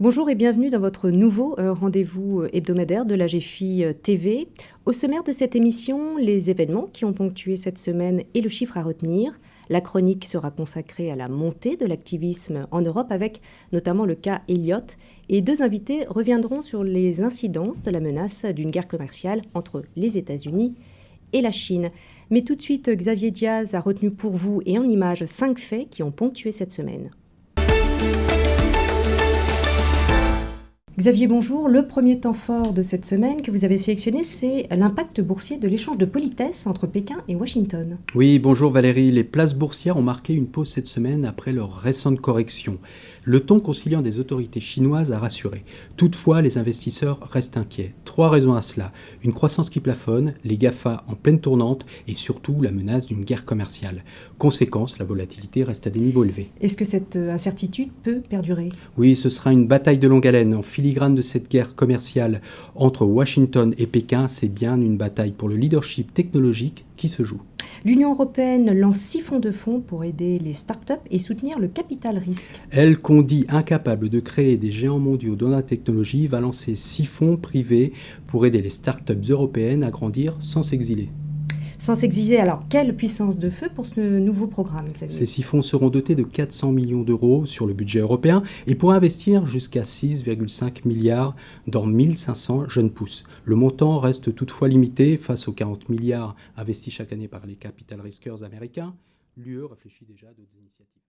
Bonjour et bienvenue dans votre nouveau rendez-vous hebdomadaire de la GFI TV. Au sommaire de cette émission, les événements qui ont ponctué cette semaine et le chiffre à retenir. La chronique sera consacrée à la montée de l'activisme en Europe avec notamment le cas Elliot. Et deux invités reviendront sur les incidences de la menace d'une guerre commerciale entre les États-Unis et la Chine. Mais tout de suite, Xavier Diaz a retenu pour vous et en images 5 faits qui ont ponctué cette semaine. Xavier, bonjour. Le premier temps fort de cette semaine que vous avez sélectionné, c'est l'impact boursier de l'échange de politesse entre Pékin et Washington. Oui, bonjour Valérie. Les places boursières ont marqué une pause cette semaine après leur récente correction. Le ton conciliant des autorités chinoises a rassuré. Toutefois, les investisseurs restent inquiets. 3 raisons à cela. Une croissance qui plafonne, les GAFA en pleine tournante et surtout la menace d'une guerre commerciale. Conséquence, la volatilité reste à des niveaux élevés. Est-ce que cette incertitude peut perdurer ? Oui, ce sera une bataille de longue haleine. En filigrane de cette guerre commerciale entre Washington et Pékin, c'est bien une bataille pour le leadership technologique qui se joue. L'Union européenne lance 6 fonds de fonds pour aider les startups et soutenir le capital risque. Elle, qu'on dit incapable de créer des géants mondiaux dans la technologie, va lancer 6 fonds privés pour aider les startups européennes à grandir sans s'exiler. Sans s'exiler, alors quelle puissance de feu pour ce nouveau programme, Xavier ? Ces 6 fonds seront dotés de 400 millions d'euros sur le budget européen et pourront investir jusqu'à 6,5 milliards dans 1500 jeunes pousses. Le montant reste toutefois limité face aux 40 milliards investis chaque année par les capital riskers américains. L'UE réfléchit déjà à d'autres initiatives.